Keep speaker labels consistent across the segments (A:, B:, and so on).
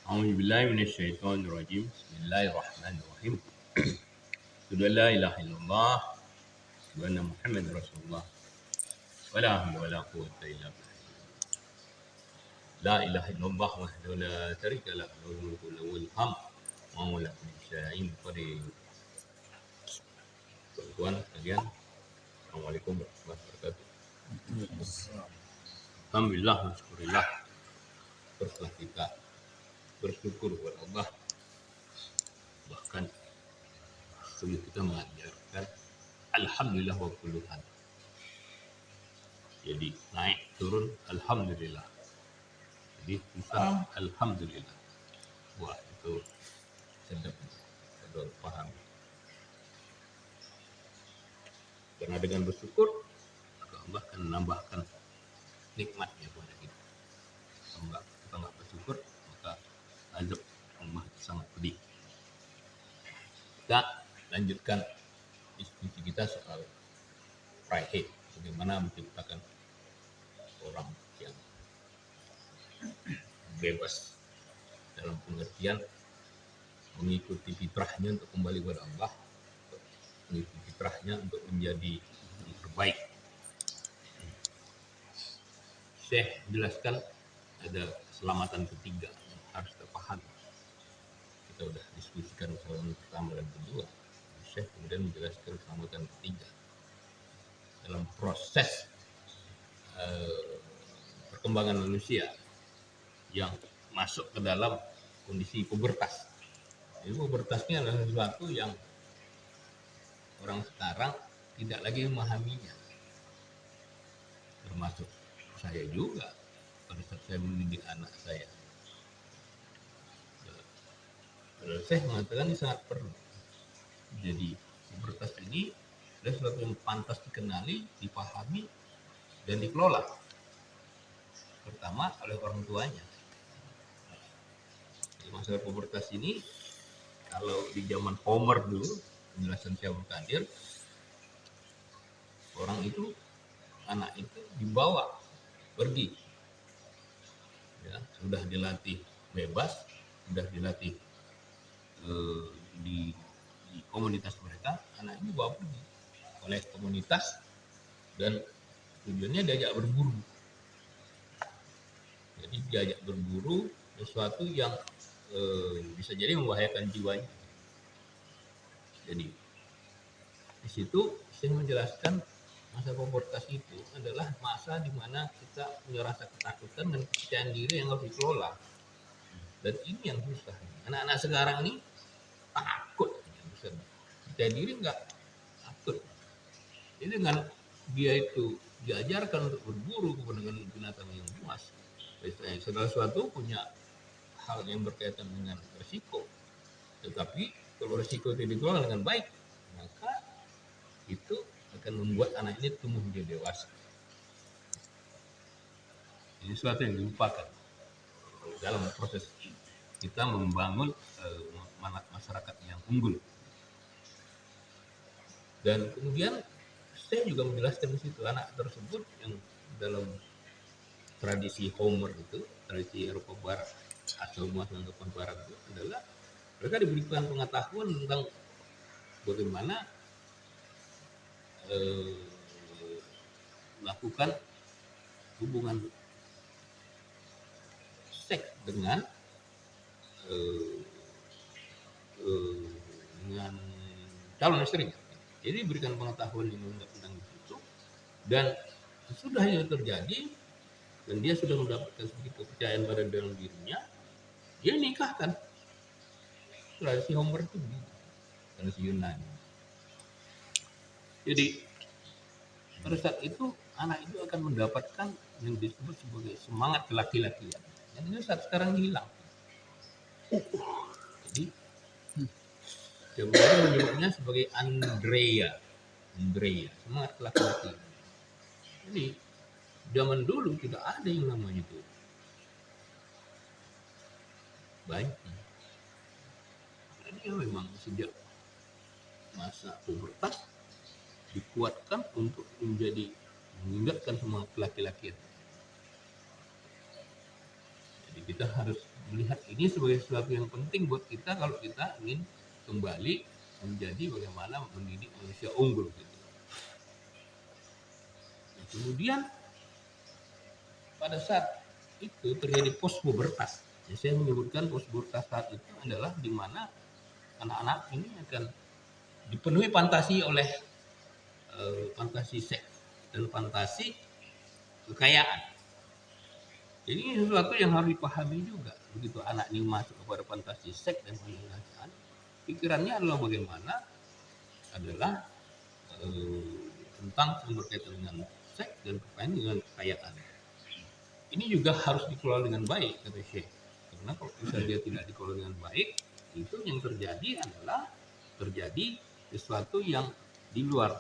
A: أعوذ بالله من الشيطان الرجيم بسم الله الرحمن الرحيم أشهد أن لا إله إلا الله وأن محمد رسول الله ولا حول ولا قوة إلا بالله لا إله إلا الله وحده لا شريك له له الملك وله الحمد وهو على كل شيء قدير. Tuan sekalian, Assalamualaikum warahmatullahi wabarakatuh. Alhamdulillah, syukurillah. Teruslah kita bersyukur kepada Allah. Bahkan sebelum kita mengajarkan Alhamdulillah wa kullu hal. Jadi naik turun Alhamdulillah. Jadi susah Alhamdulillah. Wah, itu sedap. Sedap paham. Karena dengan bersyukur, maka Allah akan menambahkan nikmatnya kepada kita. Kalau kita nggak bersyukur, maka azab Allah itu sangat pedih. Kita lanjutkan diskusi kita soal pride, bagaimana menciptakan orang yang bebas dalam pengertian mengikuti fitrahnya untuk kembali kepada Allah, mengikuti fitrahnya untuk menjadi yang terbaik. Syekh menjelaskan ada keselamatan ketiga yang harus terpahami. Kita sudah diskusikan keselamatan pertama dan kedua. Syekh kemudian menjelaskan keselamatan ketiga dalam proses perkembangan manusia yang masuk ke dalam kondisi pubertas. Jadi pubertasnya adalah sesuatu yang orang sekarang tidak lagi memahaminya. Termasuk saya juga pada saat saya mendidik anak saya. Saya mengatakan ini sangat perlu. Jadi pubertas ini adalah sesuatu yang pantas dikenali, dipahami, dan dikelola. Pertama oleh orang tuanya. Di masa pubertas ini, kalau di zaman Homer dulu, penjelasan Syaikhul Qadir, orang itu, anak itu dibawa pergi, ya, sudah dilatih bebas, sudah dilatih di komunitas mereka, anak ini dibawa pergi oleh komunitas dan tujuannya diajak berburu. Jadi diajak berburu sesuatu yang bisa jadi membahayakan jiwanya. Jadi di situ saya menjelaskan masa pubertas itu adalah masa di mana kita punya rasa ketakutan dan kepercayaan diri yang harus dikelola. Dan ini yang susah. Anak-anak sekarang ini takut, percaya diri nggak takut. Jadi dengan dia itu diajarkan untuk berburu kepada binatang yang buas, segala sesuatu punya hal yang berkaitan dengan risiko. Tetapi kalau risiko itu dikelola dengan baik, maka itu akan membuat anak ini tumbuh menjadi dewasa. Ini sesuatu yang dilupakan dalam proses kita membangun masyarakat yang unggul. Dan kemudian saya juga menjelaskan di situ anak tersebut yang dalam tradisi Homer itu, tradisi Eropa Barat atau anggapan Barat itu adalah mereka diberikan pengetahuan tentang bagaimana melakukan hubungan seks dengan calon istrinya. Jadi berikan pengetahuan yang tentang itu, dan sesudah itu terjadi dan dia sudah mendapatkan sedikit kepercayaan pada dalam dirinya, dia nikahkan. Tradisi Homer itu tradisi Yunani. Jadi pada saat itu anak itu akan mendapatkan yang disebut sebagai semangat laki-lakian. Yang ini saat sekarang hilang. Jadi sebenarnya menyebutnya sebagai Andrea, semangat laki-laki. Jadi zaman dulu tidak ada yang namanya itu. Baik. Jadi memang sejak masa pubertas dikuatkan untuk meningkatkan semangat laki-lakian. Jadi Kita harus melihat ini sebagai sesuatu yang penting buat kita kalau kita ingin kembali menjadi bagaimana mendidik manusia unggul gitu. Nah, kemudian pada saat itu terjadi post-pubertas. Ya, saya menyebutkan post-pubertas saat itu adalah di mana anak-anak ini akan dipenuhi fantasi oleh fantasi seks dan fantasi kekayaan. Jadi ini sesuatu yang harus dipahami juga. Begitu anak ini masuk kepada fantasi seks dan kekayaan, pikirannya adalah bagaimana adalah tentang yang berkaitan dengan seks dan kekayaan. Ini juga harus dikelola dengan baik, kata Syekh. Karena kalau misalnya dia tidak dikelola dengan baik, itu yang terjadi adalah terjadi sesuatu yang di luar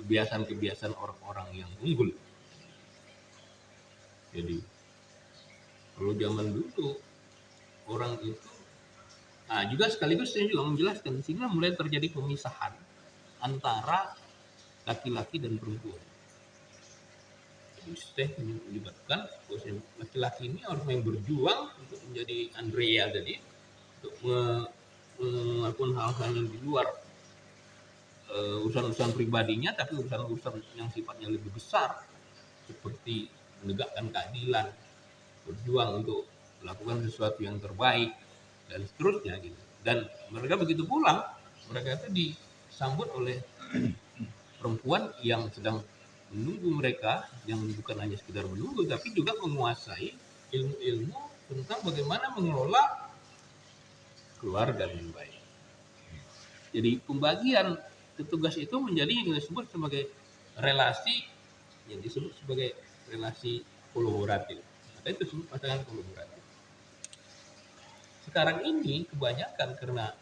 A: kebiasaan-kebiasaan orang-orang yang unggul. Jadi kalau zaman dulu orang itu, nah juga sekaligus saya juga menjelaskan di sini mulai terjadi pemisahan antara laki-laki dan perempuan. Jadi saya melibatkan laki-laki ini orang yang berjuang untuk menjadi Andrea tadi, untuk melakukan hal-hal yang di luar urusan-urusan pribadinya, tapi urusan-urusan yang sifatnya lebih besar seperti menegakkan keadilan, berjuang untuk melakukan sesuatu yang terbaik dan seterusnya gitu. Dan mereka begitu pulang, mereka itu disambut oleh perempuan yang sedang menunggu mereka, yang bukan hanya sekedar menunggu tapi juga menguasai ilmu-ilmu tentang bagaimana mengelola keluarga dengan baik. Jadi pembagian tugas itu menjadi yang disebut sebagai relasi, yang disebut sebagai relasi kolaboratif. Maka itu disebut pasangan kolaboratif. Sekarang ini kebanyakan karena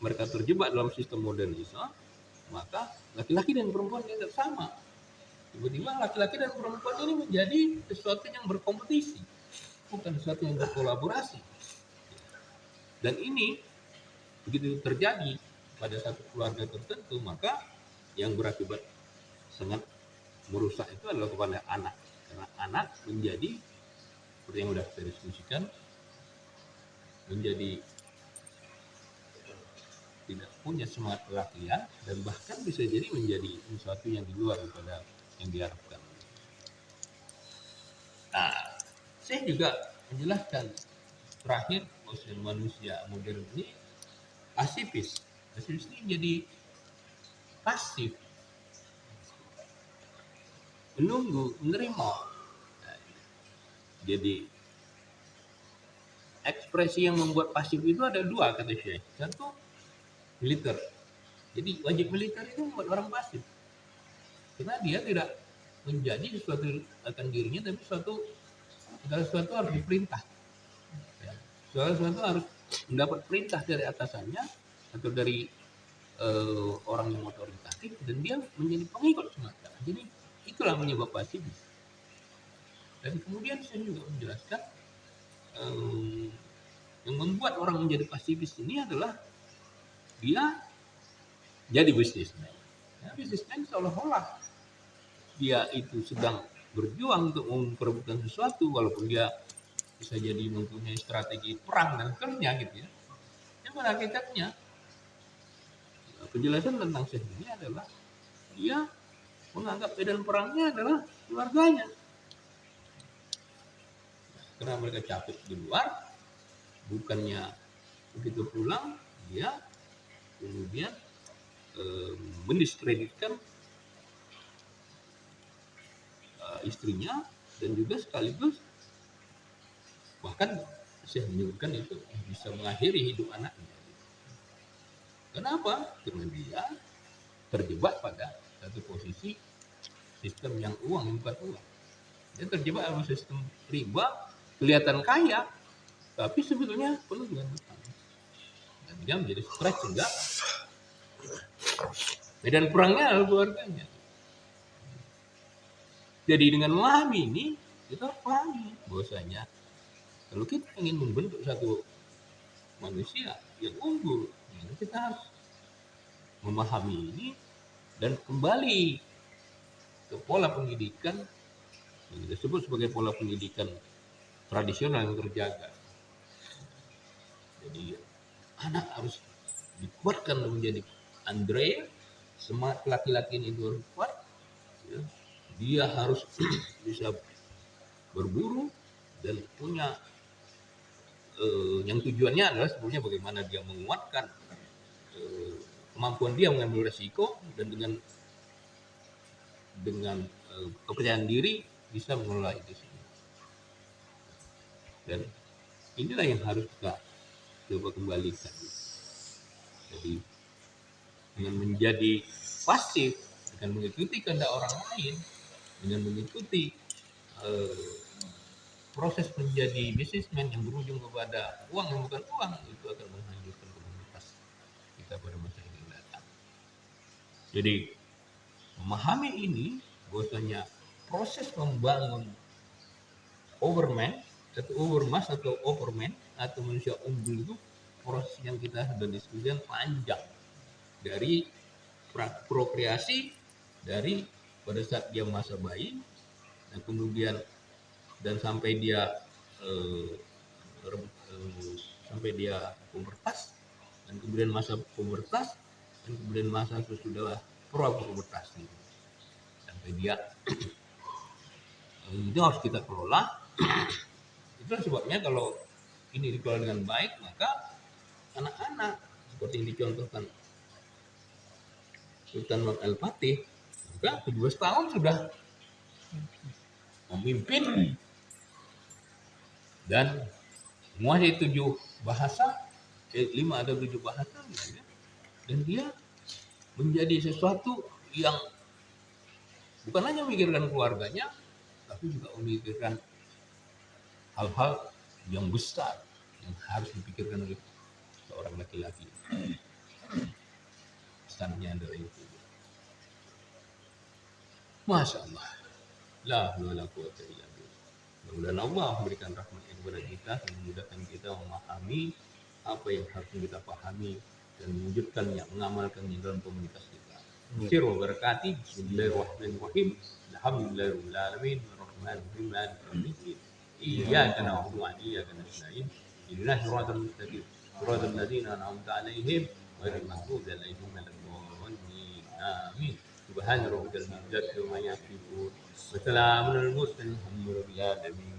A: mereka terjebak dalam sistem modernisme, maka laki-laki dan perempuan dianggap sama. Tiba-tiba laki-laki dan perempuan ini menjadi sesuatu yang berkompetisi, bukan sesuatu yang berkolaborasi. Dan ini begitu terjadi pada satu keluarga tertentu, maka yang berakibat sangat merusak itu adalah kepada anak. Karena anak menjadi seperti yang sudah kita diskusikan, menjadi tidak punya semangat pelatihan dan bahkan bisa jadi menjadi sesuatu yang di luar daripada yang diharapkan. Nah, saya juga menjelaskan terakhir manusia modern ini pasifis. Pasifis ini jadi pasif, menunggu, menerima. Nah, jadi ekspresi yang membuat pasif itu ada dua, kata Syekh. Satu, militer. Jadi wajib militer itu membuat orang pasif. Karena dia tidak menjadi sesuatu akan dirinya, tapi segala sesuatu harus diperintah. Segala sesuatu harus mendapat perintah dari atasannya atau dari orang yang otoritatif, dan dia menjadi pengikut semata. Jadi itulah menyebab pasifis. Dan kemudian saya juga menjelaskan yang membuat orang menjadi pasifis ini adalah dia jadi bisnismen. Ya, bisnismen seolah-olah dia itu sedang berjuang untuk memperebutkan sesuatu, walaupun dia bisa jadi mempunyai strategi perang dan seterusnya gitu ya. Yang pada hakikatnya penjelasan tentang Syekh ini adalah dia menganggap medan perangnya adalah keluarganya. Karena mereka capek di luar, bukannya begitu pulang dia kemudian mendiskreditkan istrinya, dan juga sekaligus bahkan saya menyebutkan itu bisa mengakhiri hidup anaknya. Kenapa? Karena dia terjebak pada satu posisi sistem yang uang yang bukan uang. Dia terjebak dalam sistem riba, kelihatan kaya, tapi sebetulnya penuh dengan hutang. Dan dia menjadi stres sehingga medan perangnya adalah keluarganya. Jadi dengan memahami ini, kita pahami bahwasanya kalau kita ingin membentuk satu manusia yang unggul, kita harus memahami ini dan kembali ke pola pendidikan yang kita sebut sebagai pola pendidikan tradisional yang terjaga. Jadi anak harus dikuatkan menjadi Andrea, semangat laki-laki itu harus kuat. Ya. Dia harus bisa berburu dan punya yang tujuannya adalah sebetulnya bagaimana dia menguatkan kemampuan dia mengambil resiko dan dengan kepercayaan diri bisa mengelola itu semua. Dan inilah yang harus kita coba kembalikan. Jadi dengan menjadi pasif, dengan mengikuti kehendak orang lain, dengan mengikuti proses menjadi bisnismen yang berujung kepada uang yang bukan uang, itu akan menghancurkan komunitas kita pada masa yang datang. Jadi memahami ini, bahwasanya proses membangun overman atau overmas atau overman atau manusia unggul itu proses yang kita sudah diskusikan panjang, dari prokreasi, dari pada saat dia masa bayi, dan kemudian dan sampai dia sampai dia pubertas, dan kemudian masa pubertas, dan kemudian masa sesudah pra-pubertas sampai dia itu harus kita kelola. Itulah sebabnya kalau ini dikelola dengan baik, maka anak-anak seperti yang dicontohkan Sultan Wak Al-Fatih, maka 17 tahun sudah memimpin dan menguasai 7 bahasa, 5 atau 7 bahasa, gitu, dan dia menjadi sesuatu yang bukan hanya memikirkan keluarganya, tapi juga memikirkan hal-hal yang besar yang harus dipikirkan oleh seorang laki-laki. Pesannya adalah itu. Masya Allah. La haula wala quwwata illa billah. Mudah-mudahan Allah memberikan rahmatnya kepada kita dan memudahkan kita memahami apa yang harus kita pahami dan mewujudkannya, mengamalkannya dalam komunitas kita. Sirwa barakati. Bismillahirrahmanirrahim. Alhamdulillahirabbil alamin. Arrahmanirrahim. Maliki yaumiddin. Iyyaka na'budu wa iyyaka nasta'in. Ihdinas siratal mustaqim. Siratal ladzina an'amta 'alaihim ghairil maghdubi 'alaihim waladdallin. Amin. Subhana rabbikal izzati amma yasifun. Wa salamun alal mursalin. Alhamdulillahi rabbil alamin.